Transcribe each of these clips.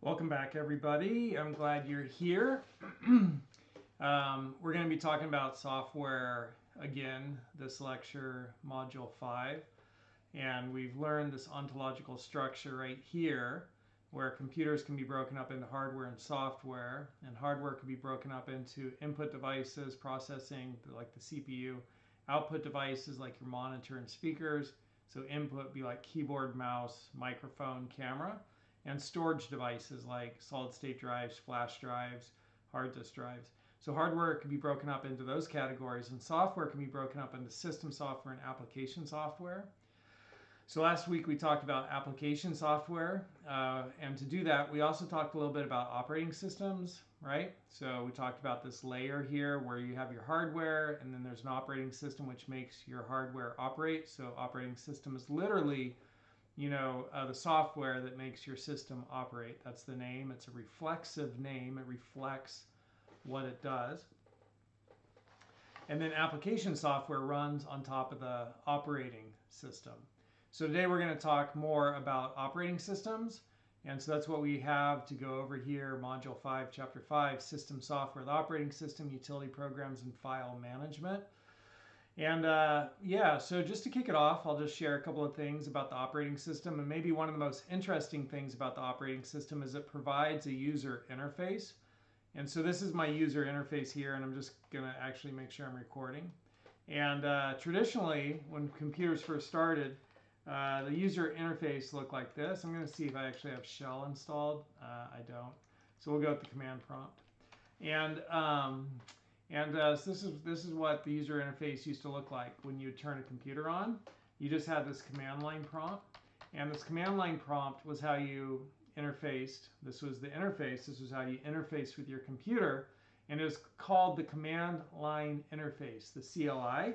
Welcome back, everybody. I'm glad you're here. We're going to be talking about software again this lecture, Module 5. And we've learned this ontological structure right here, where computers can be broken up into hardware and software. And hardware can be broken up into input devices, processing, like the CPU, output devices like your monitor and speakers. So input would be like keyboard, mouse, microphone, camera, and storage devices like solid-state drives, flash drives, hard disk drives. So hardware can be broken up into those categories, and software can be broken up into system software and application software. So last week we talked about application software, and to do that we also talked a little bit about operating systems, right? So we talked about this layer here where you have your hardware, and then there's an operating system which makes your hardware operate. So operating system is literally the software that makes your system operate. That's the name. It's a reflexive name. It reflects what it does. And then application software runs on top of the operating system. So today we're going to talk more about operating systems. And so that's what we have to go over here, Module 5, Chapter 5, System Software, the operating system, utility programs, and file management. And so just to kick it off, I'll just share a couple of things about the operating system. And maybe one of the most interesting things about the operating system is it provides a user interface. And so this is my user interface here, and I'm just going to actually make sure I'm recording. And traditionally, when computers first started, the user interface looked like this. I'm going to see if I actually have shell installed. I don't. So we'll go with the command prompt. So this is what the user interface used to look like when you turn a computer on. You just had this command line prompt, and this command line prompt was how you interfaced. This was the interface. This was how you interfaced with your computer, and it was called the command line interface, the CLI.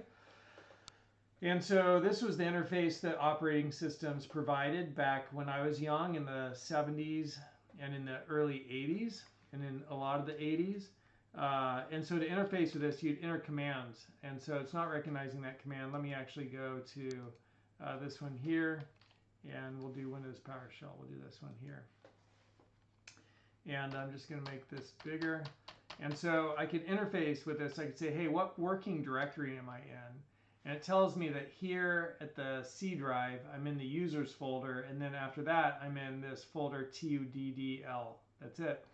And so this was the interface that operating systems provided back when I was young in the 70s and in the early 80s and in a lot of the 80s. And so to interface with this, you'd enter commands. And so it's not recognizing that command. Let me actually go to this one here, and we'll do Windows PowerShell. We'll do this one here. And I'm just going to make this bigger. And so I could interface with this. I could say, hey, what working directory am I in? And it tells me that here at the C drive, I'm in the users folder. And then after that, I'm in this folder TUDDL. That's it.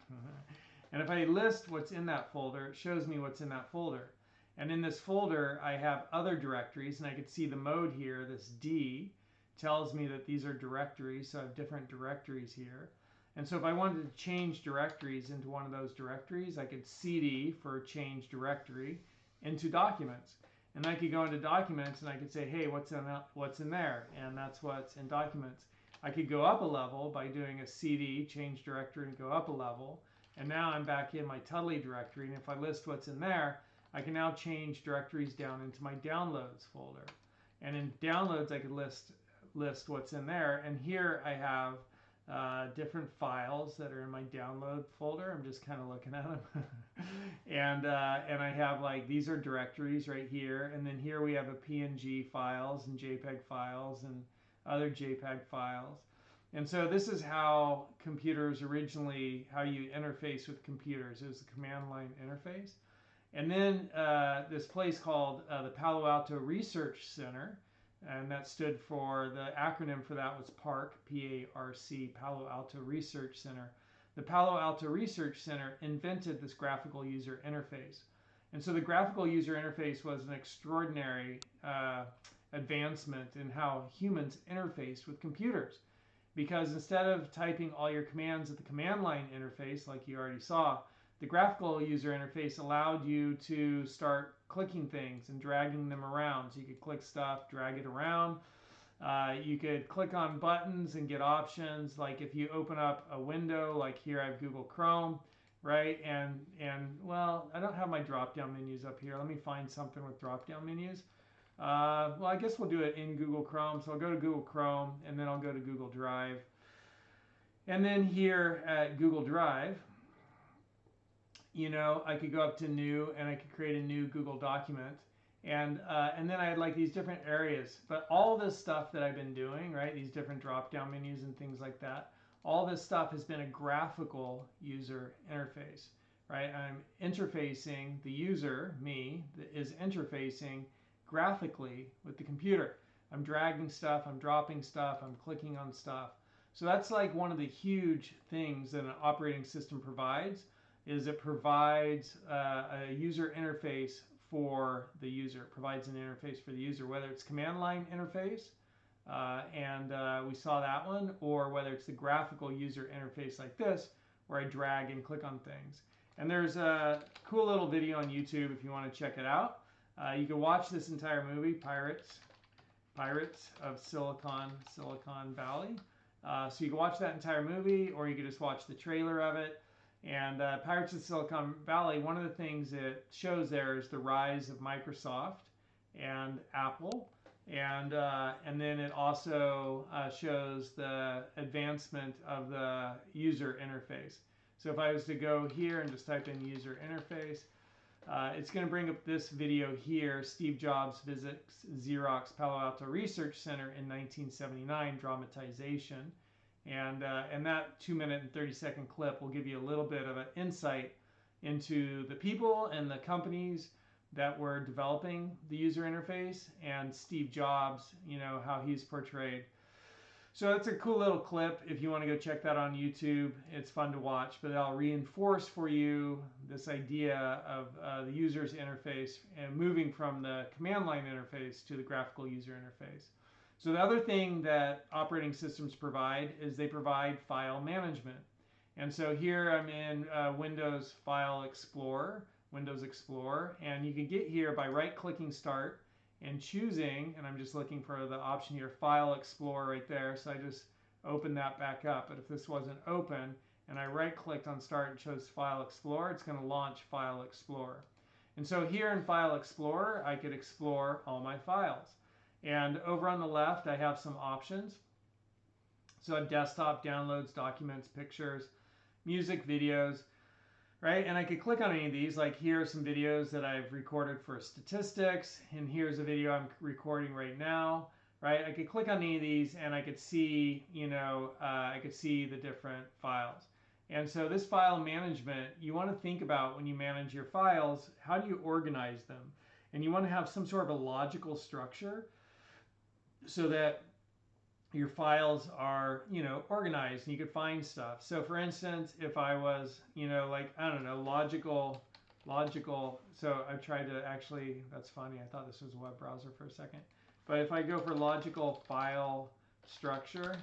And if I list what's in that folder, it shows me what's in that folder. And in this folder, I have other directories, and I could see the mode here, this D, tells me that these are directories, so I have different directories here. And so if I wanted to change directories into one of those directories, I could CD for change directory into documents. And I could go into documents, and I could say, hey, what's in there? And that's what's in documents. I could go up a level by doing a CD, change directory, and go up a level. And now I'm back in my Tudley directory, and if I list what's in there, I can now change directories down into my downloads folder. And in downloads, I could list what's in there. And here I have different files that are in my download folder. I'm just kind of looking at them. and I have like, these are directories right here. And then here we have a PNG files and JPEG files and other JPEG files. And so this is how computers originally, how you interface with computers. It was the command line interface. And then this place called the Palo Alto Research Center, and that stood for, the acronym for that was PARC, P-A-R-C, Palo Alto Research Center. The Palo Alto Research Center invented this graphical user interface. And so the graphical user interface was an extraordinary advancement in how humans interfaced with computers. Because instead of typing all your commands at the command line interface, like you already saw, the graphical user interface allowed you to start clicking things and dragging them around. So you could click stuff, drag it around. You could click on buttons and get options. Like if you open up a window, like here I have Google Chrome, right? And well, I don't have my drop-down menus up here. Let me find something with drop-down menus. Well, I guess we'll do it in Google Chrome. So I'll go to Google Chrome, and then I'll go to Google Drive. And then here at Google Drive, I could go up to new, and I could create a new Google document. And then I had like these different areas. But all this stuff that I've been doing, right, these different drop-down menus and things like that, all this stuff has been a graphical user interface, right? I'm interfacing, the user, me, is interfacing graphically with the computer. I'm dragging stuff, I'm dropping stuff, I'm clicking on stuff. So that's like one of the huge things that an operating system provides, is it provides a user interface for the user. It provides an interface for the user, whether it's command line interface, we saw that one, or whether it's the graphical user interface like this, where I drag and click on things. And there's a cool little video on YouTube if you want to check it out. You can watch this entire movie, Pirates of Silicon Valley. So you can watch that entire movie, or you can just watch the trailer of it. And Pirates of Silicon Valley, one of the things it shows there is the rise of Microsoft and Apple. And then it also shows the advancement of the user interface. So if I was to go here and just type in user interface, it's going to bring up this video here, Steve Jobs visits Xerox Palo Alto Research Center in 1979, dramatization. And that 2-minute and 30-second clip will give you a little bit of an insight into the people and the companies that were developing the user interface, and Steve Jobs, you know, how he's portrayed. So it's a cool little clip. If you want to go check that on YouTube, it's fun to watch, but I'll reinforce for you this idea of the user's interface and moving from the command line interface to the graphical user interface. So the other thing that operating systems provide is they provide file management. And so here I'm in Windows Explorer, and you can get here by right-clicking Start and choosing, and I'm just looking for the option here, File Explorer right there, so I just opened that back up. But if this wasn't open and I right-clicked on Start and chose File Explorer, it's going to launch File Explorer. And so here in File Explorer, I could explore all my files. And over on the left, I have some options. So I have desktop, downloads, documents, pictures, music, videos, right? And I could click on any of these, like here are some videos that I've recorded for statistics, and here's a video I'm recording right now, right? I could click on any of these and I could see, you know, I could see the different files. And so this file management, you want to think about when you manage your files, how do you organize them? And you want to have some sort of a logical structure so that your files are, you know, organized and you could find stuff. So for instance, if I was, you know, like, I don't know, logical, so I've tried to actually, that's funny, I thought this was a web browser for a second. But if I go for logical file structure,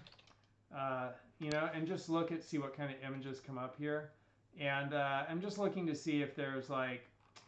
you know, and just look at, see what kind of images come up here. And I'm just looking to see if there's like,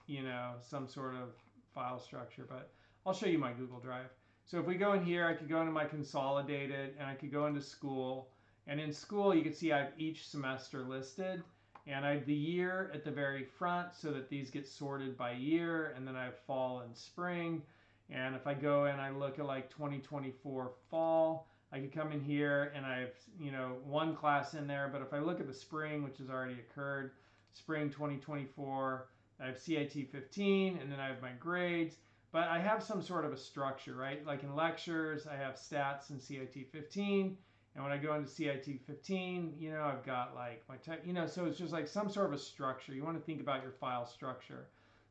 you know, some sort of file structure, but I'll show you my Google Drive. So if we go in here, I could go into my consolidated, and I could go into school. And in school, you can see I have each semester listed, and I have the year at the very front so that these get sorted by year, and then I have fall and spring. And if I go and I look at like 2024 fall, I could come in here and I have, you know, one class in there. But if I look at the spring, which has already occurred, spring 2024, I have CIT 15, and then I have my grades. But I have some sort of a structure, right? Like in lectures, I have stats and CIT 15. And when I go into CIT 15, you know, I've got like my, you know, so it's just like some sort of a structure. You want to think about your file structure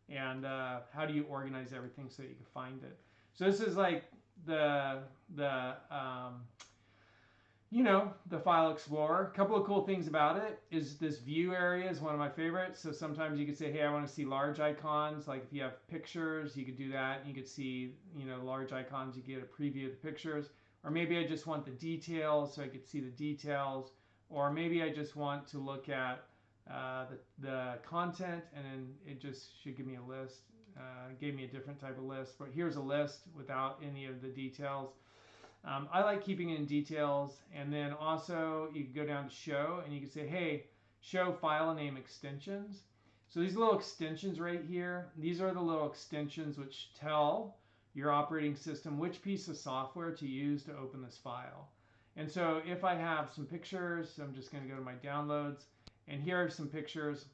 and how do you organize everything so that you can find it. So this is like you know, the File Explorer. A couple of cool things about it is this view area is one of my favorites. So sometimes you could say, hey, I want to see large icons. Like if you have pictures, you could do that. And you could see, you know, large icons. You get a preview of the pictures. Or maybe I just want the details so I could see the details. Or maybe I just want to look at the content, and then it just should give me a list. It gave me a different type of list. But here's a list without any of the details. I like keeping it in details, and then also you can go down to show and you can say, hey, show file name extensions. So these little extensions right here, these are the little extensions which tell your operating system which piece of software to use to open this file. And so if I have some pictures, I'm just going to go to my downloads, and here are some pictures.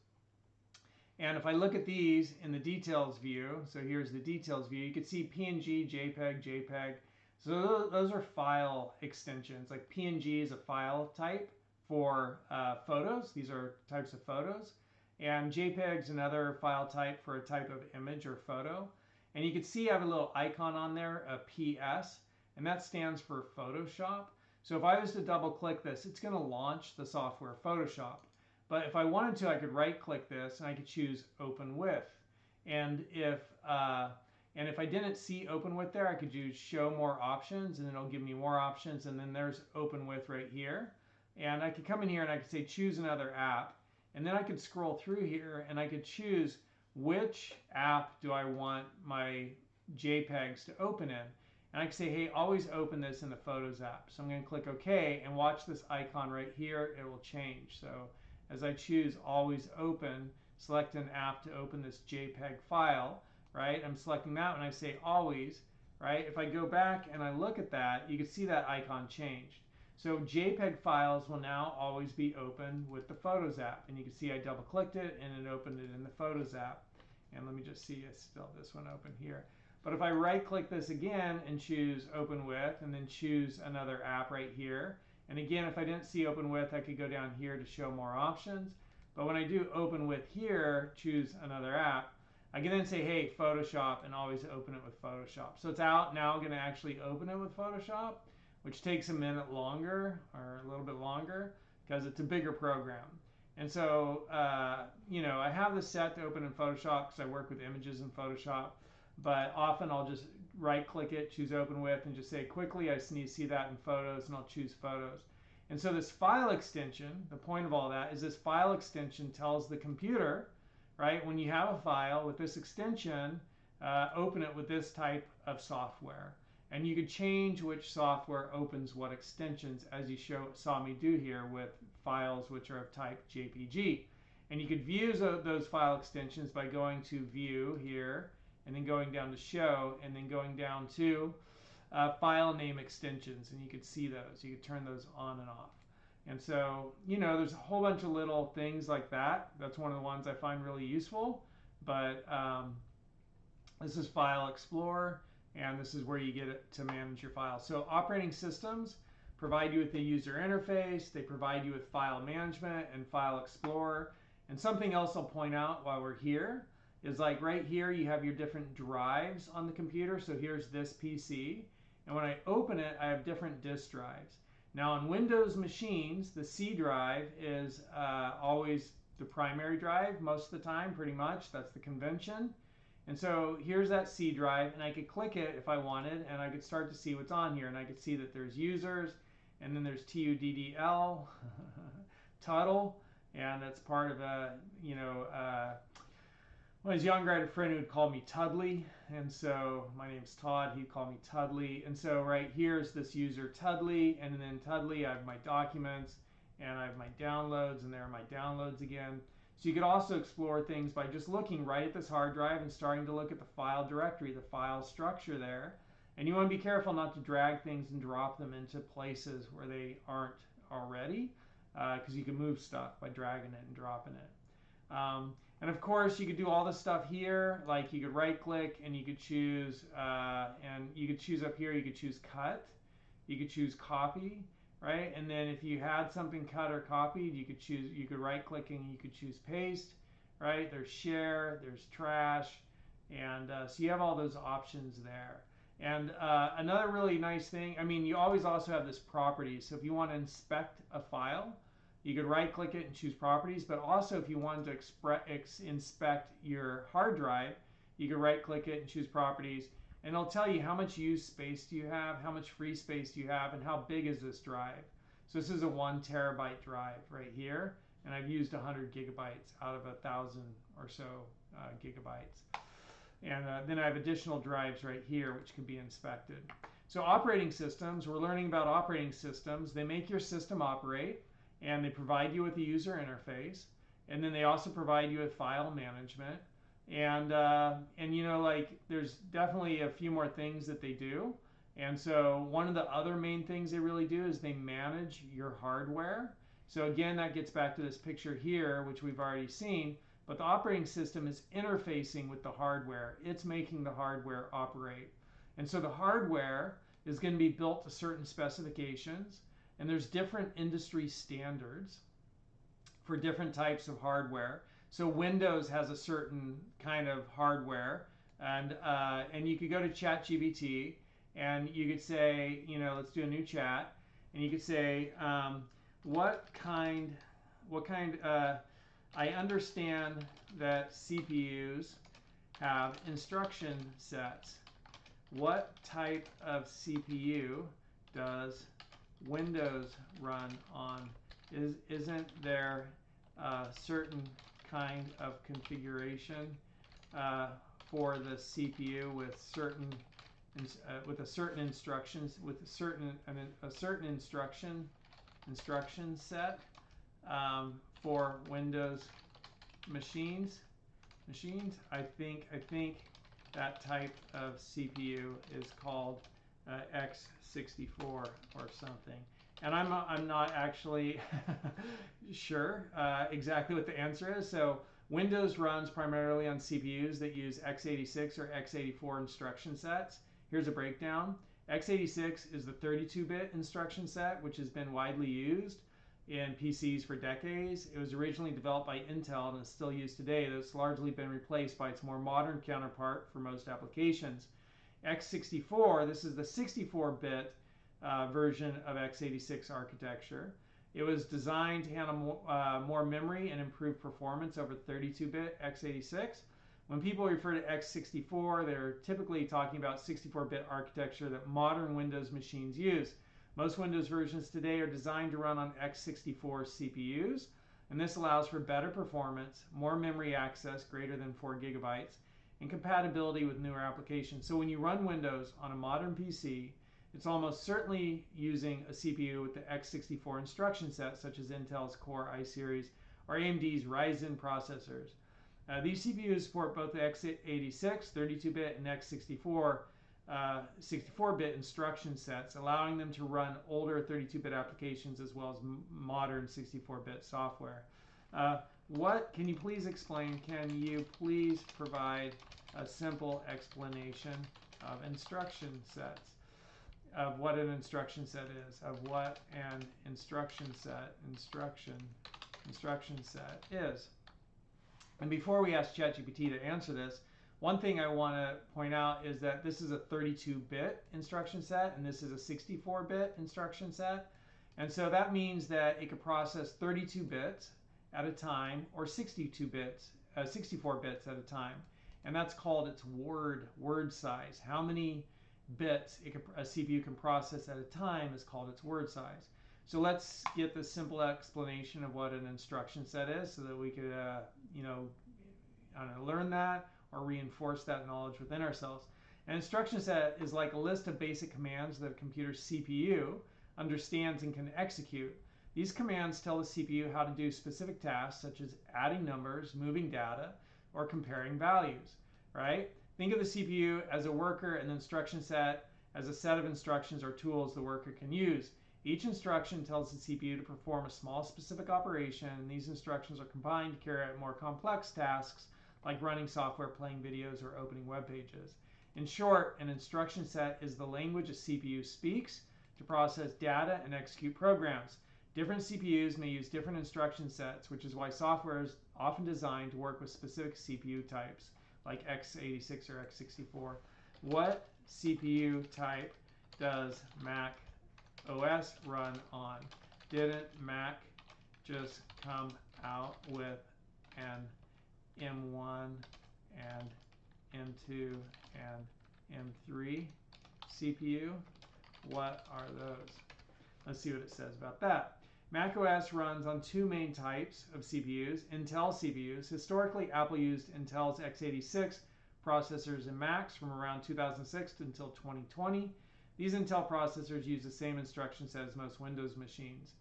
And if I look at these in the details view, so here's the details view, you can see PNG, JPEG. So those are file extensions. Like PNG is a file type for photos. These are types of photos. And JPEG's another file type for a type of image or photo. And you can see I have a little icon on there, a PS, and that stands for Photoshop. So if I was to double click this, it's going to launch the software Photoshop. But if I wanted to, I could right click this and I could choose Open With. And if I didn't see Open With there, I could do Show More Options, and it'll give me more options. And then there's Open With right here. And I could come in here and I could say choose another app. And then I could scroll through here and I could choose which app do I want my JPEGs to open in. And I can say, hey, always open this in the Photos app. So I'm going to click OK and watch this icon right here. It will change. So as I choose always open, select an app to open this JPEG file, right? I'm selecting that when I say always, right? If I go back and I look at that, you can see that icon changed. So JPEG files will now always be open with the Photos app. And you can see I double clicked it and it opened it in the Photos app. And let me just see, I still have this one open here. But if I right click this again and choose Open With and then choose another app right here. And again, if I didn't see Open With, I could go down here to show more options. But when I do Open With here, choose another app, I can then say, hey, Photoshop, and always open it with Photoshop. So it's out now, I'm going to actually open it with Photoshop, which takes a minute longer or a little bit longer because it's a bigger program. And so, you know, I have this set to open in Photoshop because I work with images in Photoshop. But often I'll just right click it, choose Open With, and just say quickly, I just need to see that in Photos, and I'll choose Photos. And so this file extension, the point of all that is this file extension tells the computer, right, when you have a file with this extension, open it with this type of software. And you could change which software opens what extensions, as you saw me do here with files which are of type JPG. And you could view those file extensions by going to View here, and then going down to Show, and then going down to File Name Extensions, and you could see those. You could turn those on and off. And so, you know, there's a whole bunch of little things like that. That's one of the ones I find really useful. But this is File Explorer, and this is where you get it to manage your files. So operating systems provide you with a user interface. They provide you with file management and File Explorer. And something else I'll point out while we're here is like right here you have your different drives on the computer. So here's this PC. And when I open it, I have different disk drives. Now on Windows machines, the C drive is always the primary drive most of the time, pretty much. That's the convention. And so here's that C drive, and I could click it if I wanted, and I could start to see what's on here. And I could see that there's users, and then there's TUDDL, Tuttle, and that's part of a, you know, when I was younger, I had a friend who would call me Tudley, and so my name's Todd, he'd call me Tudley. And so right here's this user Tudley, and then Tudley, I have my documents, and I have my downloads, and there are my downloads again. So you could also explore things by just looking right at this hard drive and starting to look at the file directory, the file structure there. And you want to be careful not to drag things and drop them into places where they aren't already, because you can move stuff by dragging it and dropping it. And of course, you could do all this stuff here. Like you could right click and you could choose, and you could choose up here, you could choose cut, you could choose copy, right? And then if you had something cut or copied, you could choose, you could right click and you could choose paste, right? There's share, there's trash, and so you have all those options there. And another really nice thing, I mean, you always also have this properties. So if you want to inspect a file, you could right click it and choose properties, but also if you wanted to inspect your hard drive, you could right click it and choose properties, and it'll tell you how much used space do you have, how much free space do you have, and how big is this drive. So this is a 1 terabyte drive right here, and I've used 100 gigabytes out of 1,000 or so gigabytes. And then I have additional drives right here which can be inspected. So operating systems, we're learning about operating systems. They make your system operate, and they provide you with a user interface, and then they also provide you with file management, and you know, like there's definitely a few more things that they do. And so one of the other main things they really do is they manage your hardware. So again, that gets back to this picture here, which we've already seen, but the operating system is interfacing with the hardware. It's making the hardware operate. And so the hardware is going to be built to certain specifications. and there's different industry standards for different types of hardware. So Windows has a certain kind of hardware, and you could go to ChatGPT, and you could say, let's do a new chat, and you could say, what kind, I understand that CPUs have instruction sets. What type of CPU does Windows run on? Isn't there a certain kind of configuration for the CPU with certain a certain instructions with a certain instruction set for Windows machines? I think that type of CPU is called x64 or something. And I'm not actually sure exactly what the answer is. So Windows runs primarily on CPUs that use x86 or x84 instruction sets. Here's a breakdown. x86 is the 32-bit instruction set, which has been widely used in PCs for decades. It was originally developed by Intel and is still used today, though it's largely been replaced by its more modern counterpart for most applications. x64, this is the 64-bit version of x86 architecture. It was designed to handle more memory and improve performance over 32-bit x86. When people refer to x64, they're typically talking about 64-bit architecture that modern Windows machines use. Most Windows versions today are designed to run on x64 CPUs, and this allows for better performance, more memory access greater than 4 gigabytes, and compatibility with newer applications. So when you run Windows on a modern PC, it's almost certainly using a CPU with the x64 instruction set, such as Intel's Core i series or AMD's Ryzen processors. These CPUs support both the x86, 32-bit, and x64, 64-bit instruction sets, allowing them to run older 32-bit applications as well as modern 64-bit software. Can you please explain? Can you please provide a simple explanation of instruction sets? Of what an instruction set is, of what an instruction set is. And before we ask ChatGPT to answer this, one thing I want to point out is that this is a 32-bit instruction set and this is a 64-bit instruction set. And so that means that it could process 32 bits at a time or 64 bits at a time. And that's called its word size. How many bits a CPU can process at a time is called its word size. So let's get the simple explanation of what an instruction set is so that we could learn that or reinforce that knowledge within ourselves. An instruction set is like a list of basic commands that a computer's CPU understands and can execute. These commands tell the CPU how to do specific tasks such as adding numbers, moving data, or comparing values, right? Think of the CPU as a worker and the instruction set as a set of instructions or tools the worker can use. Each instruction tells the CPU to perform a small specific operation, and these instructions are combined to carry out more complex tasks like running software, playing videos, or opening web pages. In short, an instruction set is the language a CPU speaks to process data and execute programs. Different CPUs may use different instruction sets, which is why software is often designed to work with specific CPU types, like x86 or x64. What CPU type does macOS run on? Didn't Mac just come out with an M1 and M2 and M3 CPU? What are those? Let's see what it says about that. macOS runs on two main types of CPUs, Intel CPUs. Historically, Apple used Intel's x86 processors in Macs from around 2006 until 2020. These Intel processors use the same instruction set as most Windows machines.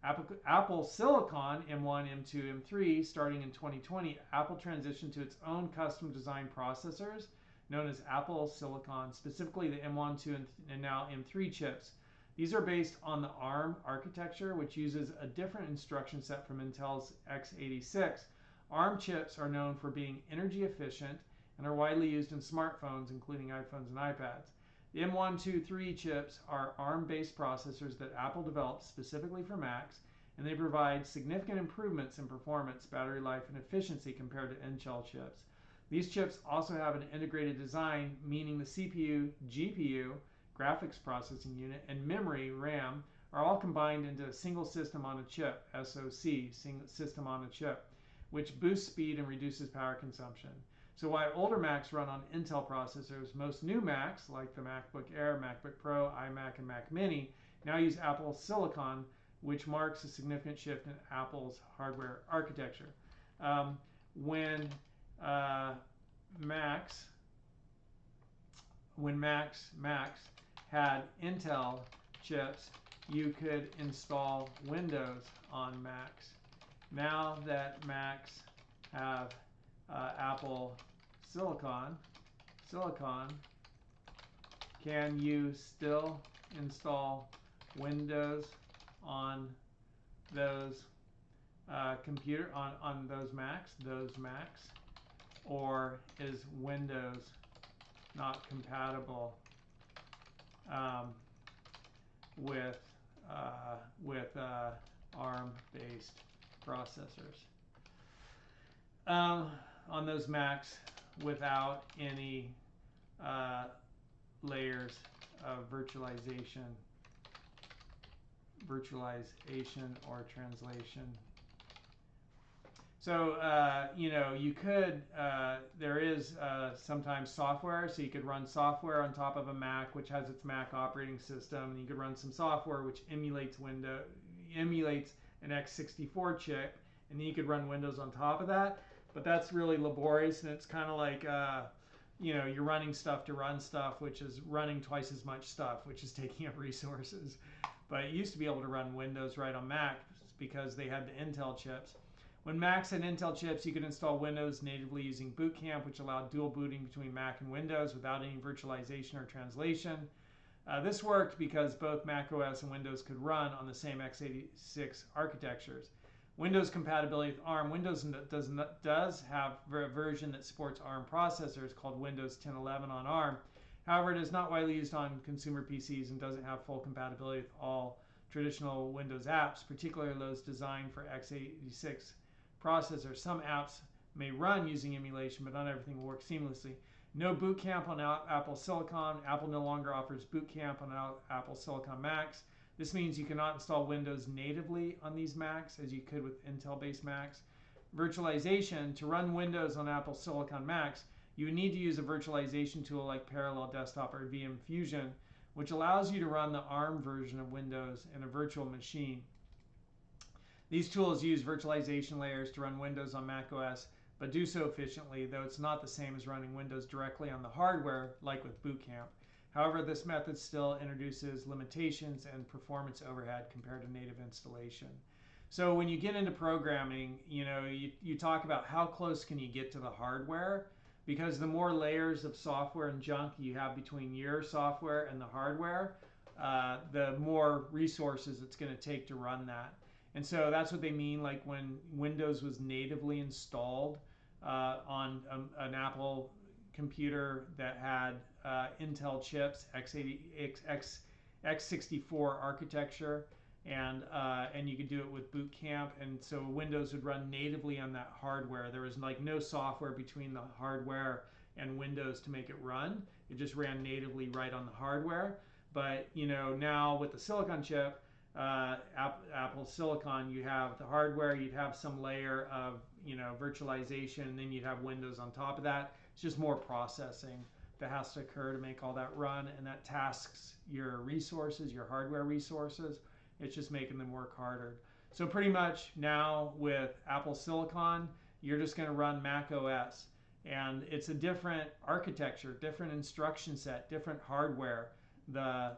Apple Silicon M1, M2, M3, starting in 2020, Apple transitioned to its own custom designed processors known as Apple Silicon, specifically the M1, 2, and now M3 chips. These are based on the ARM architecture, which uses a different instruction set from Intel's x86. ARM chips are known for being energy efficient and are widely used in smartphones, including iPhones and iPads. The M123 chips are ARM-based processors that Apple developed specifically for Macs, and they provide significant improvements in performance, battery life, and efficiency compared to Intel chips. These chips also have an integrated design, meaning the CPU, GPU, graphics processing unit, and memory, RAM, are all combined into a single system on a chip, SoC, system on a chip, which boosts speed and reduces power consumption. So while older Macs run on Intel processors, most new Macs, like the MacBook Air, MacBook Pro, iMac, and Mac Mini, now use Apple Silicon, which marks a significant shift in Apple's hardware architecture. When Macs had Intel chips, you could install Windows on Macs. Now that Macs have Apple Silicon, can you still install Windows on those on those Macs, or is Windows not compatible with ARM-based processors on those Macs without any layers of virtualization or translation. So you could there is sometimes software, so you could run software on top of a Mac which has its Mac operating system, and you could run some software which emulates an x64 chip, and then you could run Windows on top of that. But that's really laborious, and it's kind of like you're running stuff to run stuff, which is running twice as much stuff, which is taking up resources. But it used to be able to run Windows right on Mac because they had the Intel chips. When Macs had Intel chips, you could install Windows natively using Boot Camp, which allowed dual booting between Mac and Windows without any virtualization or translation. This worked because both macOS and Windows could run on the same x86 architectures. Windows compatibility with ARM. Windows does have a version that supports ARM processors called Windows 10.11 on ARM. However, it is not widely used on consumer PCs and doesn't have full compatibility with all traditional Windows apps, particularly those designed for x86 processors. Some apps may run using emulation, but not everything will work seamlessly. No boot camp on Apple Silicon. Apple no longer offers boot camp on Apple Silicon Macs. This means you cannot install Windows natively on these Macs as you could with Intel-based Macs. Virtualization. To run Windows on Apple Silicon Macs, you would need to use a virtualization tool like Parallel Desktop or VM Fusion, which allows you to run the ARM version of Windows in a virtual machine. These tools use virtualization layers to run Windows on macOS, but do so efficiently, though it's not the same as running Windows directly on the hardware like with Boot Camp. However, this method still introduces limitations and performance overhead compared to native installation. So when you get into programming, you talk about how close can you get to the hardware, because the more layers of software and junk you have between your software and the hardware, the more resources it's going to take to run that. And so that's what they mean, like when Windows was natively installed on an Apple computer that had Intel chips, x64 architecture, and you could do it with Boot Camp, and so Windows would run natively on that hardware. There was like no software between the hardware and Windows to make it run. It just ran natively right on the hardware. But now with the Silicon chip, Apple Silicon, you have the hardware, you'd have some layer of virtualization, and then you'd have Windows on top of that. It's just more processing that has to occur to make all that run, and that tasks your resources, your hardware resources. It's just making them work harder. So pretty much now with Apple Silicon, you're just going to run Mac OS, and it's a different architecture, different instruction set, different hardware. The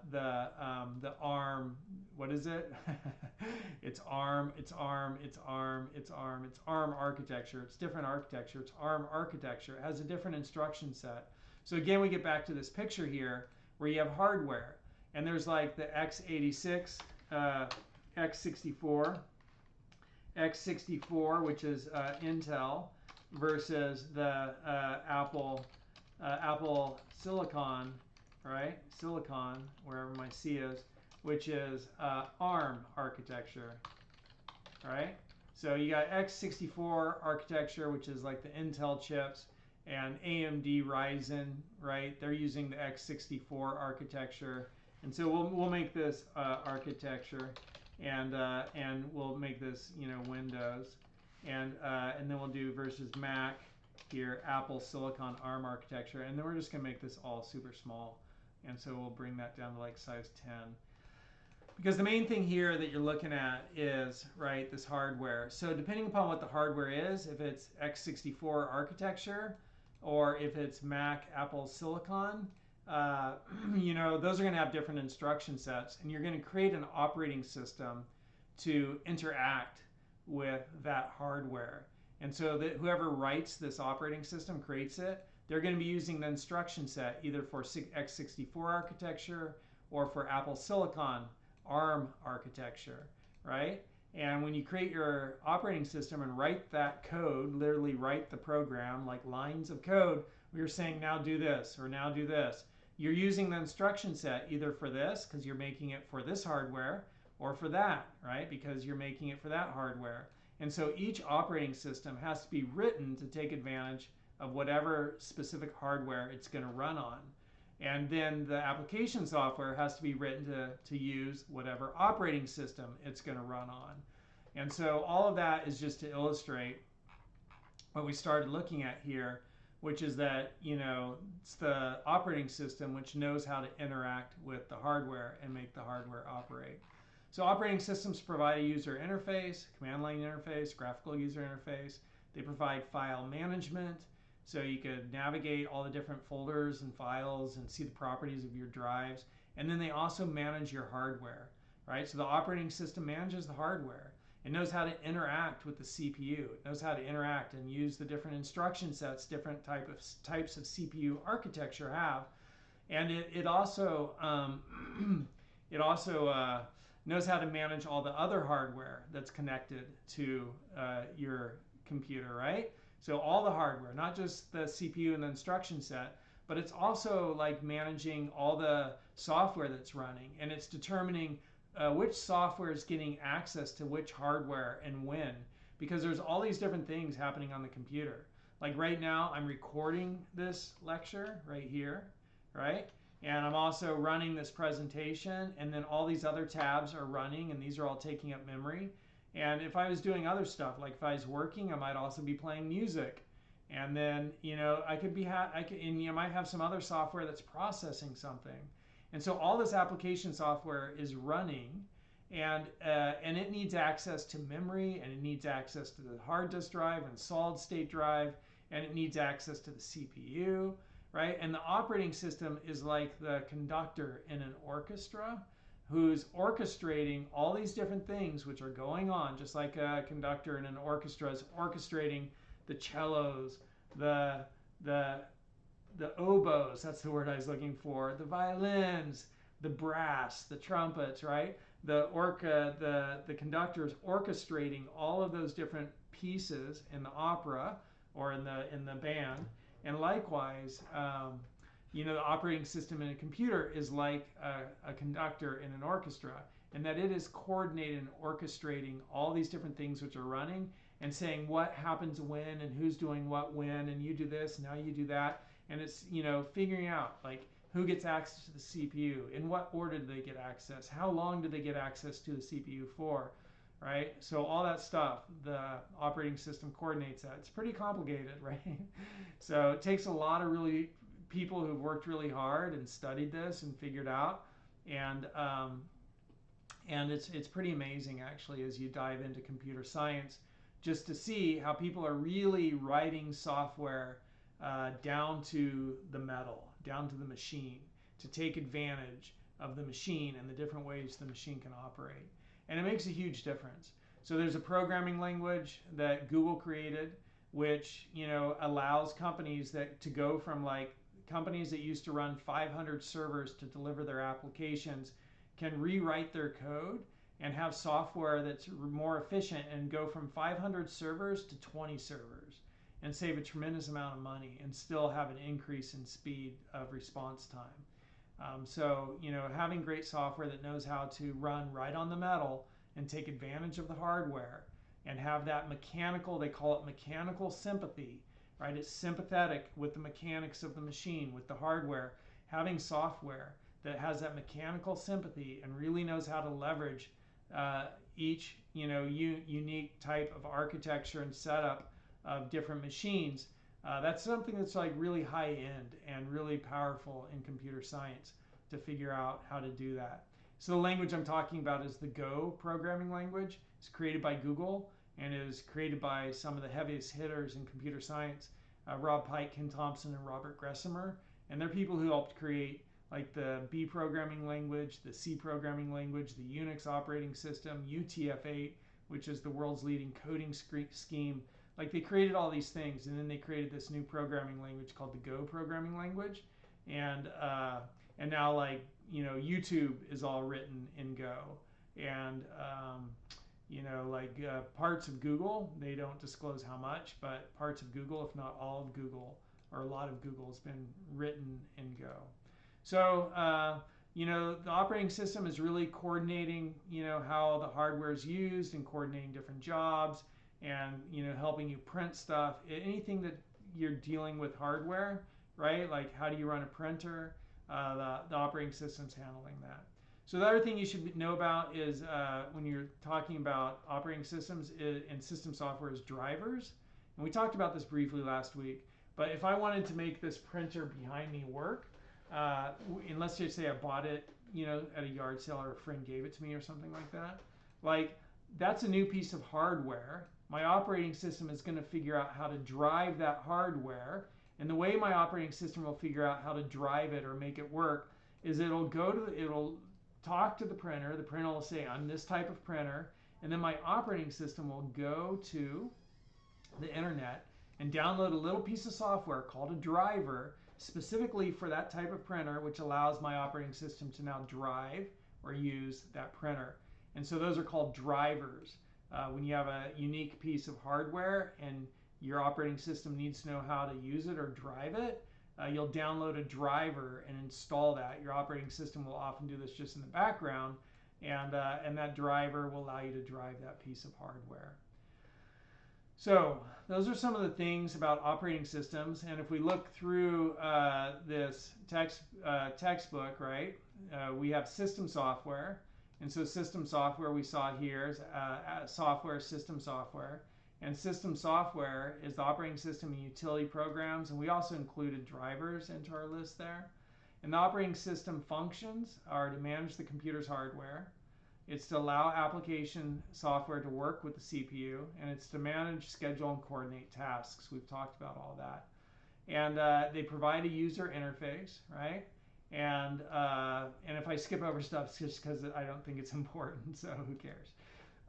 ARM, what is it? It's ARM architecture. It's different architecture. It's ARM architecture. It has a different instruction set. So again, we get back to this picture here where you have hardware, and there's like the x86, x64, which is Intel, versus the Apple Silicon right? Silicon, wherever my C is, which is ARM architecture, right? So you got x64 architecture, which is like the Intel chips, and AMD Ryzen, right? They're using the x64 architecture, and so we'll make this architecture, and we'll make this Windows, and then we'll do versus Mac here, Apple Silicon ARM architecture, and then we're just gonna make this all super small, and so we'll bring that down to like size 10. Because the main thing here that you're looking at is, right, this hardware. So depending upon what the hardware is, if it's x64 architecture or if it's Mac, Apple Silicon, those are going to have different instruction sets, and you're going to create an operating system to interact with that hardware. And so that whoever writes this operating system, creates it, they're going to be using the instruction set either for x64 architecture or for Apple Silicon ARM architecture, right? And when you create your operating system and write that code, literally write the program, like lines of code, we're saying now do this or now do this. You're using the instruction set either for this, because you're making it for this hardware, or for that, right? Because you're making it for that hardware. And so each operating system has to be written to take advantage of whatever specific hardware it's going to run on. And then the application software has to be written to use whatever operating system it's going to run on. And so all of that is just to illustrate what we started looking at here, which is that, it's the operating system which knows how to interact with the hardware and make the hardware operate. So operating systems provide a user interface, command line interface, graphical user interface. They provide file management, so you could navigate all the different folders and files and see the properties of your drives. And then they also manage your hardware, right? So the operating system manages the hardware. It knows how to interact with the CPU. It knows how to interact and use the different instruction sets different types of CPU architecture have. And it also knows how to manage all the other hardware that's connected to your computer, right? So all the hardware, not just the CPU and the instruction set, but it's also like managing all the software that's running, and it's determining which software is getting access to which hardware and when, because there's all these different things happening on the computer. Like right now, I'm recording this lecture right here, right? And I'm also running this presentation, and then all these other tabs are running, and these are all taking up memory. And if I was doing other stuff, like if I was working, I might also be playing music. And then, you might have some other software that's processing something. And so all this application software is running, and it needs access to memory, and it needs access to the hard disk drive and solid state drive, and it needs access to the CPU, right? And the operating system is like the conductor in an orchestra, who's orchestrating all these different things which are going on, just like a conductor in an orchestra is orchestrating the cellos, the oboes, that's the word I was looking for, the violins, the brass, the trumpets, right? The conductor is orchestrating all of those different pieces in the opera or in the band. And likewise, the operating system in a computer is like a conductor in an orchestra, and that it is coordinating and orchestrating all these different things which are running and saying what happens when and who's doing what when, and you do this, now you do that. And it's, figuring out like who gets access to the CPU, in what order do they get access, how long do they get access to the CPU for, right? So all that stuff, the operating system coordinates that. It's pretty complicated, right? So it takes a lot of really people who've worked really hard and studied this and figured out, and it's pretty amazing actually as you dive into computer science, just to see how people are really writing software down to the metal, down to the machine, to take advantage of the machine and the different ways the machine can operate. And it makes a huge difference. So there's a programming language that Google created, which allows companies to go from like companies that used to run 500 servers to deliver their applications can rewrite their code and have software that's more efficient and go from 500 servers to 20 servers and save a tremendous amount of money and still have an increase in speed of response time. So, having great software that knows how to run right on the metal and take advantage of the hardware and have that mechanical, they call it mechanical sympathy, right? It's sympathetic with the mechanics of the machine, with the hardware. Having software that has that mechanical sympathy and really knows how to leverage each, unique type of architecture and setup of different machines. That's something that's like really high end and really powerful in computer science to figure out how to do that. So the language I'm talking about is the Go programming language. It's created by Google and is created by some of the heaviest hitters in computer science, Rob Pike, Ken Thompson, and Robert Gressimer. And they're people who helped create like the B programming language, the C programming language, the Unix operating system, UTF-8, which is the world's leading coding scheme. Like they created all these things, and then they created this new programming language called the Go programming language, and now YouTube is all written in Go, and parts of Google, they don't disclose how much, but parts of Google, if not all of Google, or a lot of Google, has been written in Go. So the operating system is really coordinating how the hardware is used and coordinating different jobs, and helping you print stuff. Anything that you're dealing with hardware, right? Like how do you run a printer? The operating system's handling that. So the other thing you should know about is when you're talking about operating systems and system software is drivers. And we talked about this briefly last week. But if I wanted to make this printer behind me work, and let's just say I bought it, at a yard sale, or a friend gave it to me or something like that, like that's a new piece of hardware. My operating system is going to figure out how to drive that hardware. And the way my operating system will figure out how to drive it or make it work is it'll talk to the printer. The printer will say, I'm this type of printer. And then my operating system will go to the internet and download a little piece of software called a driver specifically for that type of printer, which allows my operating system to now drive or use that printer. And so those are called drivers. When you have a unique piece of hardware and your operating system needs to know how to use it or drive it, you'll download a driver and install that. Your operating system will often do this just in the background, and that driver will allow you to drive that piece of hardware. So those are some of the things about operating systems. And if we look through this textbook, right, we have system software. And so system software we saw here is software, system software. And system software is the operating system and utility programs. And we also included drivers into our list there. And the operating system functions are to manage the computer's hardware. It's to allow application software to work with the CPU. And it's to manage, schedule, and coordinate tasks. We've talked about all that. And they provide a user interface, right? And if I skip over stuff, it's just because I don't think it's important, so who cares?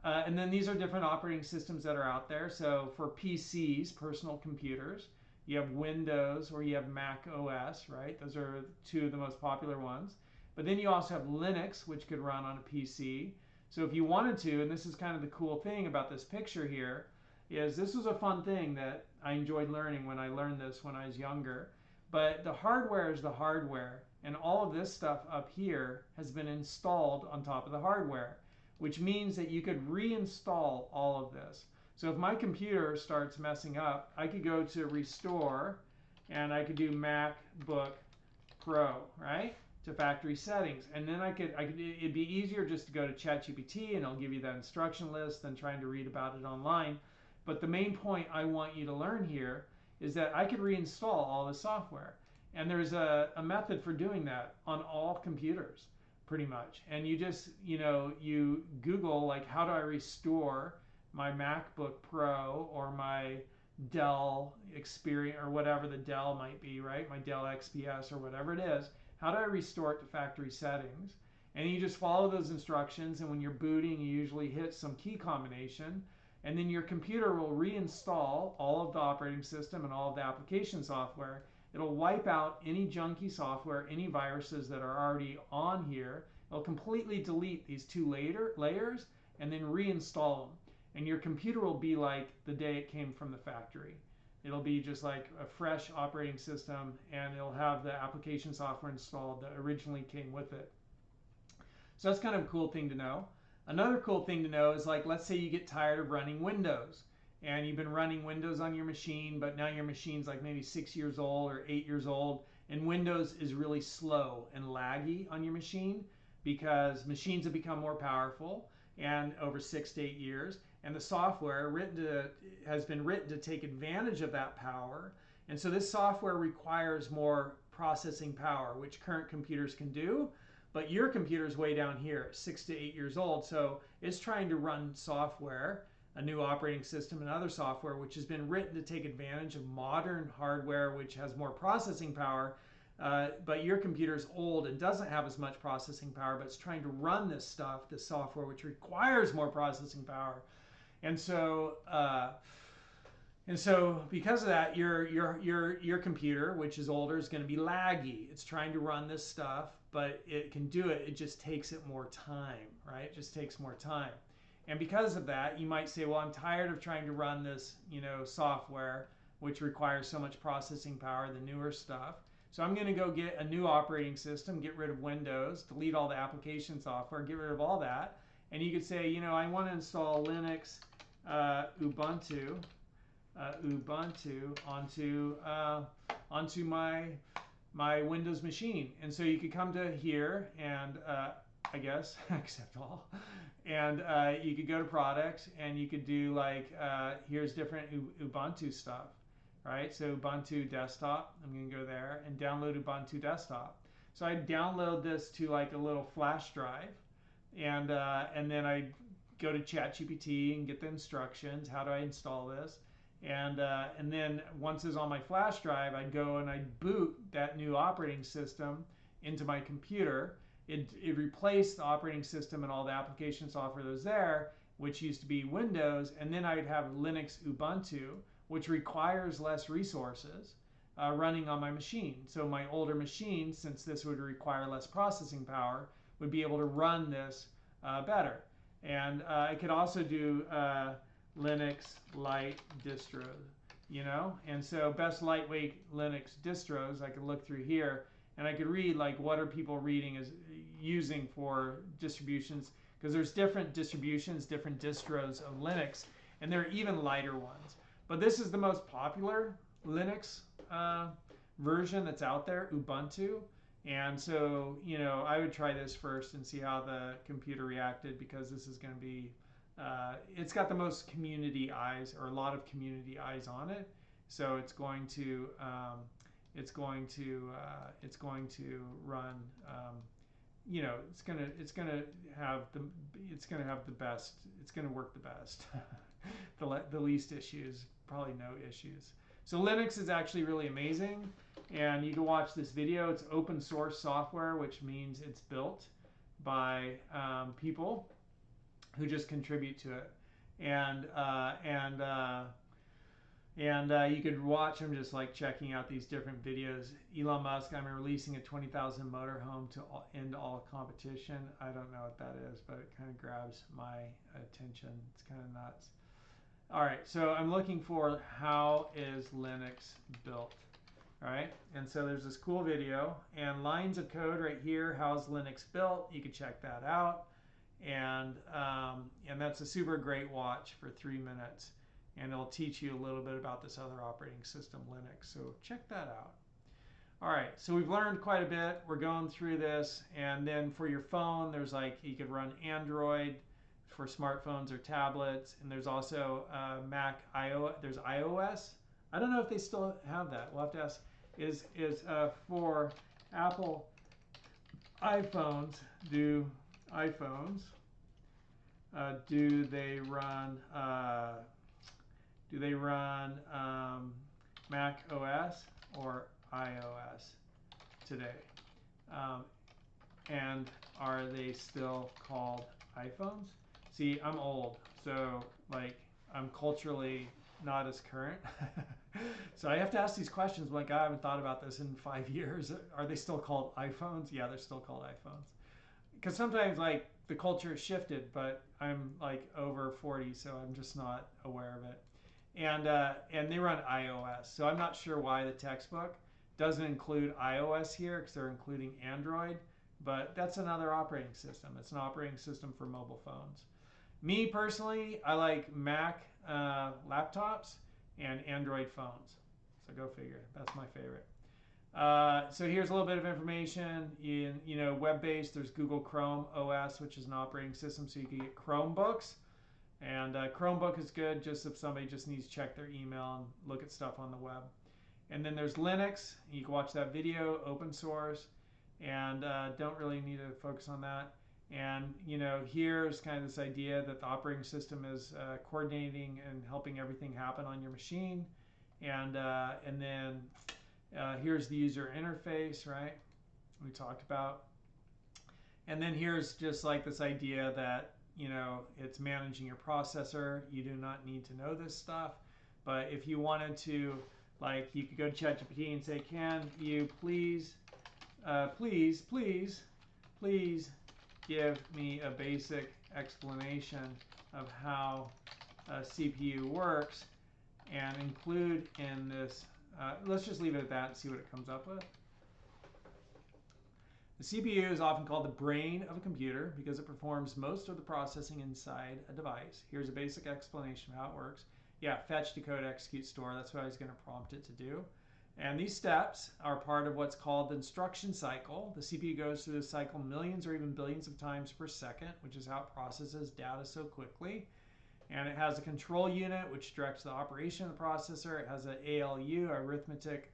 And then these are different operating systems that are out there. So for PCs, personal computers, you have Windows or you have macOS, right? Those are two of the most popular ones. But then you also have Linux, which could run on a PC. So if you wanted to, and this is kind of the cool thing about this picture here, is this was a fun thing that I enjoyed learning when I learned this when I was younger. But the hardware is the hardware. And all of this stuff up here has been installed on top of the hardware, which means that you could reinstall all of this. So if my computer starts messing up, I could go to Restore, and I could do MacBook Pro, right, to factory settings. And then it'd be easier just to go to ChatGPT, and it'll give you that instruction list than trying to read about it online. But the main point I want you to learn here is that I could reinstall all the software. And there's a method for doing that on all computers, pretty much. And you just, you Google, like, how do I restore my MacBook Pro or my Dell Experience, or whatever the Dell might be, right? My Dell XPS or whatever it is. How do I restore it to factory settings? And you just follow those instructions. And when you're booting, you usually hit some key combination. And then your computer will reinstall all of the operating system and all of the application software. It'll wipe out any junky software, any viruses that are already on here. It'll completely delete these two layers and then reinstall them. And your computer will be like the day it came from the factory. It'll be just like a fresh operating system, and it'll have the application software installed that originally came with it. So that's kind of a cool thing to know. Another cool thing to know is, like, let's say you get tired of running Windows, and you've been running Windows on your machine, but now your machine's like maybe 6 years old or 8 years old, and Windows is really slow and laggy on your machine because machines have become more powerful and over 6 to 8 years, and the software has been written to take advantage of that power. And so this software requires more processing power, which current computers can do. But your computer is way down here, 6 to 8 years old, so it's trying to run software, a new operating system and other software, which has been written to take advantage of modern hardware, which has more processing power. But your computer is old and doesn't have as much processing power, but it's trying to run this stuff, this software, which requires more processing power. And so because of that, your computer, which is older, is going to be laggy. It's trying to run this stuff, but it can do it. It just takes it more time, right? It just takes more time. And because of that, you might say, well, I'm tired of trying to run this, software, which requires so much processing power, the newer stuff. So I'm going to go get a new operating system, get rid of Windows, delete all the application software, get rid of all that. And you could say, I want to install Linux, Ubuntu onto my Windows machine. And so you could come to here and I guess accept all, and you could go to products, and you could do like here's different Ubuntu stuff, right? So Ubuntu desktop, I'm going to go there and download Ubuntu desktop. So I download this to like a little flash drive, and then I go to ChatGPT and get the instructions. How do I install this? And then once it's on my flash drive, I'd go and I'd boot that new operating system into my computer. It replaced the operating system and all the application software that was there, which used to be Windows, and then I'd have Linux Ubuntu, which requires less resources, running on my machine. So my older machine, since this would require less processing power, would be able to run this better. And I could also do Linux light distros, and so best lightweight Linux distros. I could look through here and I could read like what are people using for distributions, because there's different distributions, different distros of Linux, and there are even lighter ones. But this is the most popular Linux version that's out there, Ubuntu. And so, I would try this first and see how the computer reacted, because this is going to be it's got the most community eyes, or a lot of community eyes on it. So it's going to run. It's going to have the best. It's going to work the best. the least issues, probably no issues. So Linux is actually really amazing, and you can watch this video. It's open source software, which means it's built by people who just contribute to it, and you could watch them just like checking out these different videos. Elon Musk, I'm releasing a 20,000 motorhome to end all competition. I don't know what that is, but it kind of grabs my attention. It's kind of nuts. All right, so I'm looking for how is Linux built. All right, and so there's this cool video and lines of code right here. How's Linux built? You can check that out. And that's a super great watch for 3 minutes, and it'll teach you a little bit about this other operating system, Linux. So check that out. All right, so we've learned quite a bit. We're going through this, and then for your phone, there's like you could run Android for smartphones or tablets, and there's also Mac iOS. There's iOS. I don't know if they still have that. We'll have to ask. Is for Apple iPhones? Do they run Mac OS or iOS today? And are they still called iPhones? See, I'm old, so like I'm culturally not as current. So I have to ask these questions. I'm like, I haven't thought about this in 5 years. Are they still called iPhones? Yeah, they're still called iPhones. Because sometimes like the culture has shifted, but I'm like over 40, so I'm just not aware of it. and they run iOS. So I'm not sure why the textbook doesn't include iOS here because they're including Android, but that's another operating system. It's an operating system for mobile phones. Me personally, I like Mac laptops and Android phones. So go figure. That's my favorite. So here's a little bit of information. In web-based, there's Google Chrome OS, which is an operating system, so you can get Chromebooks. And Chromebook is good just if somebody just needs to check their email and look at stuff on the web. And then there's Linux. You can watch that video, open source, and don't really need to focus on that. And here's kind of this idea that the operating system is coordinating and helping everything happen on your machine. And then here's the user interface, right? We talked about. And then here's just like this idea that it's managing your processor. You do not need to know this stuff, but if you wanted to, like, you could go to ChatGPT and say, can you please give me a basic explanation of how a CPU works, and include in this, let's just leave it at that and see what it comes up with. The CPU is often called the brain of a computer because it performs most of the processing inside a device. Here's a basic explanation of how it works. Yeah, fetch, decode, execute, store. That's what I was going to prompt it to do. And these steps are part of what's called the instruction cycle. The CPU goes through this cycle millions or even billions of times per second, which is how it processes data so quickly. And it has a control unit, which directs the operation of the processor. It has an ALU, arithmetic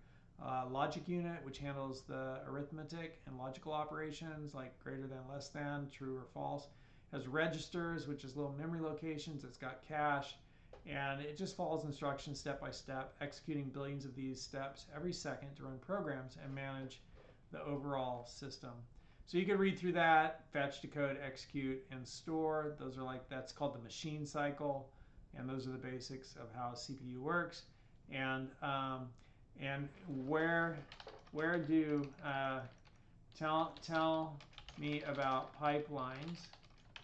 logic unit, which handles the arithmetic and logical operations like greater than, less than, true or false. It has registers, which is little memory locations. It's got cache, and it just follows instructions step by step, executing billions of these steps every second to run programs and manage the overall system. So you could read through that: fetch, decode, execute, and store. Those are that's called the machine cycle, and those are the basics of how a CPU works. And where do tell me about pipelines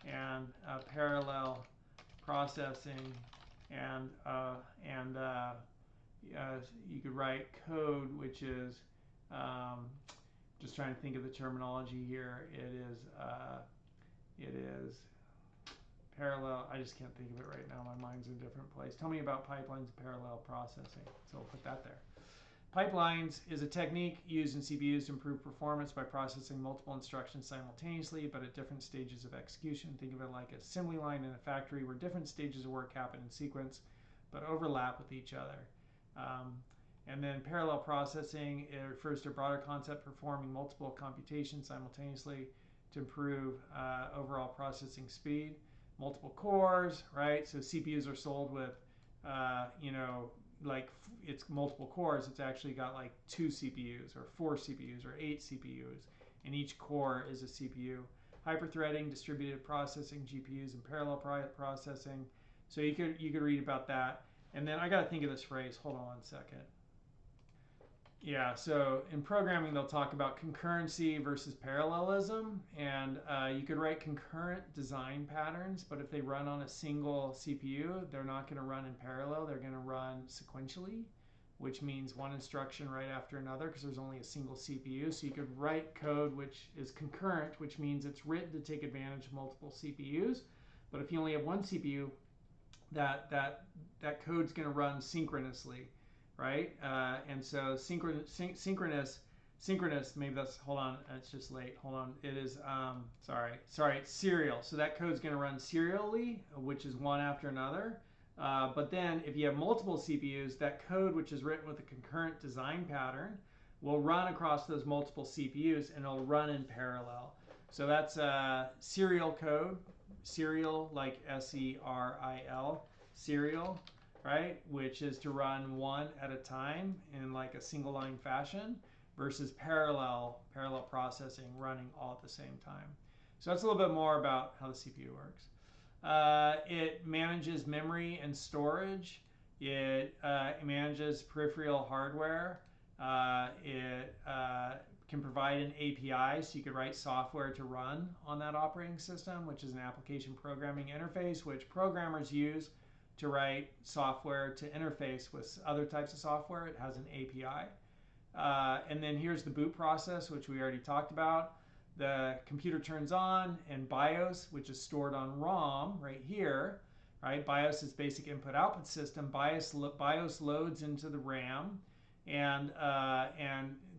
and parallel processing, and you could write code, which is just trying to think of the terminology here. It is parallel. I just can't think of it right now. My mind's in a different place. Tell me about pipelines and parallel processing. So we'll put that there. Pipelines is a technique used in CPUs to improve performance by processing multiple instructions simultaneously, but at different stages of execution. Think of it like an assembly line in a factory where different stages of work happen in sequence, but overlap with each other. And then parallel processing, it refers to a broader concept performing multiple computations simultaneously to improve overall processing speed. Multiple cores, right? So CPUs are sold with, like it's multiple cores. It's actually got like 2 CPUs or 4 CPUs or 8 CPUs, and each core is a CPU. Hyperthreading, distributed processing, GPUs, and parallel processing. So you could read about that. And then I got to think of this phrase. Hold on one second. Yeah, so in programming, they'll talk about concurrency versus parallelism. And you could write concurrent design patterns, but if they run on a single CPU, they're not going to run in parallel. They're going to run sequentially, which means one instruction right after another because there's only a single CPU. So you could write code which is concurrent, which means it's written to take advantage of multiple CPUs. But if you only have one CPU, that code's going to run synchronously, right? And so synchronous, maybe that's, hold on, it's just late, hold on. It is, sorry, serial. So that code's going to run serially, which is one after another. But then if you have multiple CPUs, that code, which is written with a concurrent design pattern, will run across those multiple CPUs and it'll run in parallel. So that's serial code, serial like S-E-R-I-L, serial, right? Which is to run one at a time in like a single line fashion, versus parallel processing, running all at the same time. So that's a little bit more about how the CPU works. It manages memory and storage. It manages peripheral hardware. It can provide an API, so you could write software to run on that operating system, which is an application programming interface, which programmers use to write software to interface with other types of software. It has an API. And then here's the boot process, which we already talked about. The computer turns on, and BIOS, which is stored on ROM right here, right? BIOS is basic input-output system. BIOS loads into the RAM, and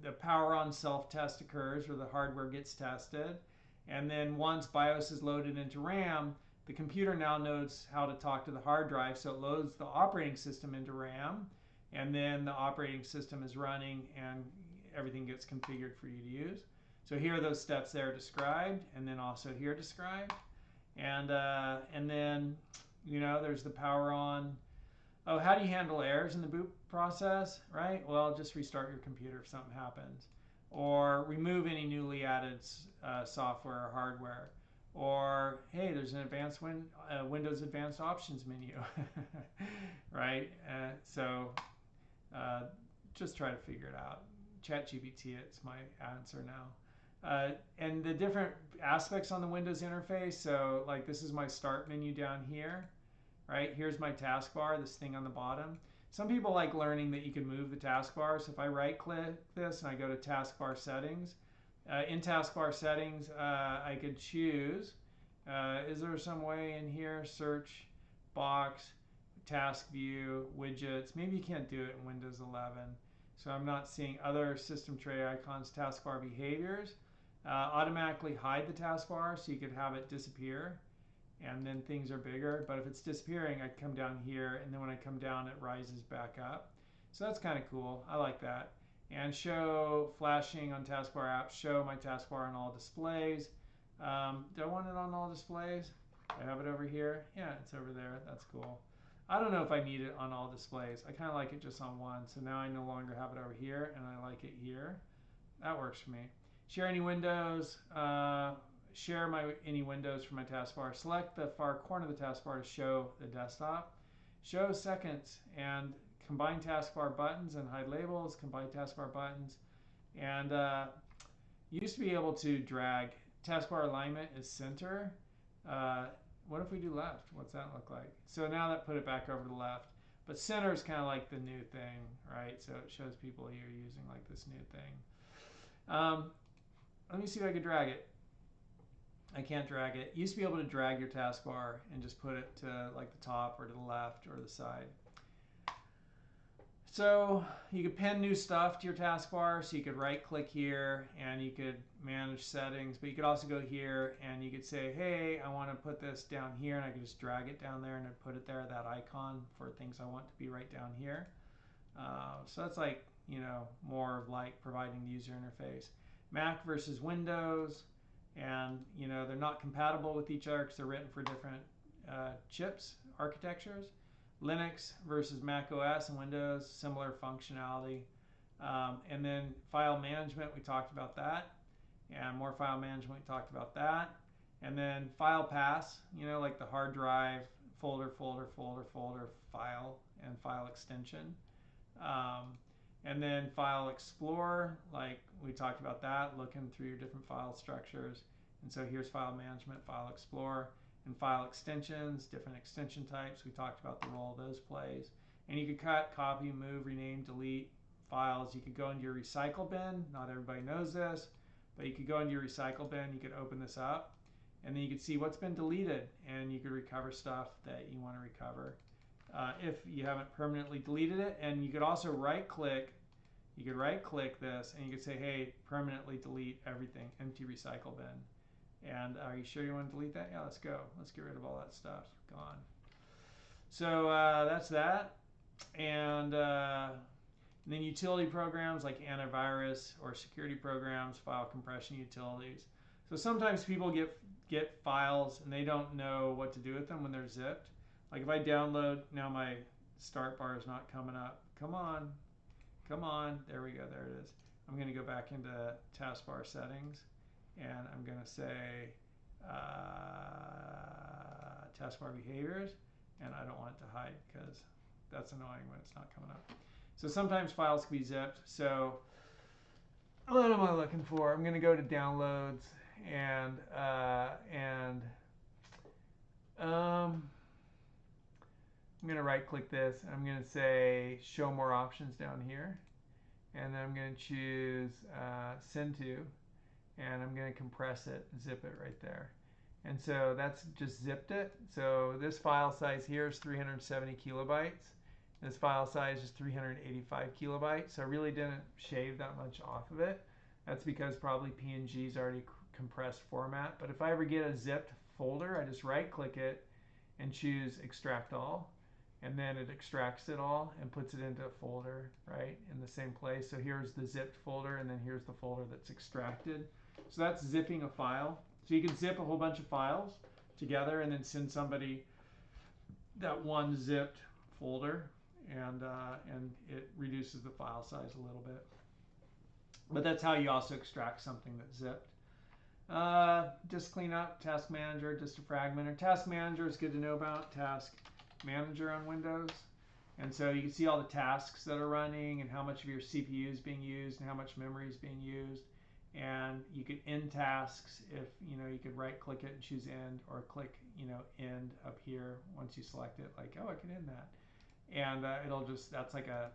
the power-on self-test occurs, or the hardware gets tested. And then once BIOS is loaded into RAM, the computer now knows how to talk to the hard drive, so it loads the operating system into RAM, and then the operating system is running, and everything gets configured for you to use. So here are those steps there described, and then also here described. And then, you know, there's the power on. Oh, how do you handle errors in the boot process, right? Well, just restart your computer if something happens. Or remove any newly added software or hardware. Or, hey, there's an advanced Windows Advanced Options menu, right? So just try to figure it out. ChatGPT, it's my answer now. And the different aspects on the Windows interface, so like this is my start menu down here, right? Here's my taskbar, this thing on the bottom. Some people like learning that you can move the taskbar. So if I right click this and I go to taskbar settings, in taskbar settings, I could choose, is there some way in here, search box, task view, widgets. Maybe you can't do it in Windows 11. So I'm not seeing other system tray icons, taskbar behaviors. Automatically hide the taskbar so you could have it disappear, and then things are bigger. But if it's disappearing, I come down here, and then when I come down, it rises back up. So that's kind of cool. I like that. And show flashing on taskbar apps, show my taskbar on all displays. Do I want it on all displays? I have it over here. Yeah, it's over there. That's cool. I don't know if I need it on all displays. I kind of like it just on one. So now I no longer have it over here, and I like it here. That works for me. Share any windows. Share any windows from my taskbar. Select the far corner of the taskbar to show the desktop. Show seconds and combine taskbar buttons and hide labels. Combine taskbar buttons. And you used to be able to drag. Taskbar alignment is center. What if we do left? What's that look like? So now that put it back over to the left. But center is kind of like the new thing, right? So it shows people you're using like this new thing. Let me see if I can drag it. I can't drag it. You used to be able to drag your taskbar and just put it to like the top or to the left or the side. So you could pin new stuff to your taskbar. So you could right click here and you could manage settings, but you could also go here and you could say, hey, I want to put this down here, and I could just drag it down there and I'd put it there, that icon for things I want to be right down here. So that's like, you know, more of like providing the user interface. Mac versus Windows, and you know, they're not compatible with each other because they're written for different chips, architectures. Linux versus macOS and Windows, similar functionality. And then file management, we talked about that. And more file management, we talked about that. And then file paths, you know, like the hard drive, folder, folder, folder, folder, file, and file extension. And then file explorer, like we talked about that, looking through your different file structures. And so here's file management, file explorer. And file extensions, different extension types. We talked about the role those plays. And you could cut, copy, move, rename, delete files. You could go into your recycle bin. Not everybody knows this, but you could go into your recycle bin. You could open this up, and then you could see what's been deleted, and you could recover stuff that you want to recover if you haven't permanently deleted it. And you could also right-click. You could right-click this, and you could say, hey, permanently delete everything, empty recycle bin. And are you sure you want to delete that? Yeah, let's go. Let's get rid of all that stuff. Gone. So that's that. And then utility programs like antivirus or security programs, file compression utilities. So sometimes people get files and they don't know what to do with them when they're zipped. Like if I download, now my start bar is not coming up. Come on. Come on. There we go. There it is. I'm going to go back into taskbar settings. And I'm going to say taskbar behaviors, and I don't want it to hide because that's annoying when it's not coming up. So sometimes files can be zipped. So what am I looking for? I'm going to go to downloads, and I'm I'm going to right click this and I'm going to say show more options down here. And then I'm going to choose send to, and I'm going to compress it, zip it right there. And so that's just zipped it. So this file size here is 370 kilobytes. This file size is 385 kilobytes. So I really didn't shave that much off of it. That's because probably PNG is already compressed format. But if I ever get a zipped folder, I just right click it and choose extract all. And then it extracts it all and puts it into a folder, right, in the same place. So here's the zipped folder, and then here's the folder that's extracted. So that's zipping a file. So you can zip a whole bunch of files together and then send somebody that one zipped folder, and it reduces the file size a little bit. But that's how you also extract something that's zipped. Disk cleanup, task manager, disk defragmenter. Task manager is good to know about. Task manager on Windows. And so you can see all the tasks that are running and how much of your CPU is being used and how much memory is being used. And you could end tasks if, you could right click it and choose end, or click, end up here once you select it, like, oh, I can end that. And that's like a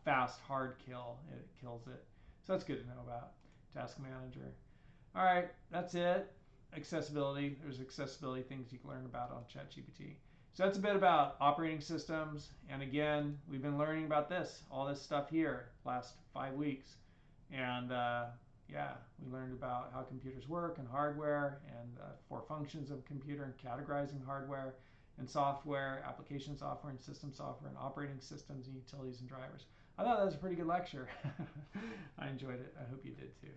fast hard kill. It kills it. So that's good to know about. Task manager. All right, that's it. Accessibility. There's accessibility things you can learn about on ChatGPT. So that's a bit about operating systems. And again, we've been learning about all this stuff here last 5 weeks. And yeah, we learned about how computers work and hardware, and 4 functions of a computer, and categorizing hardware and software, application software and system software, and operating systems and utilities and drivers. I thought that was a pretty good lecture. I enjoyed it. I hope you did too.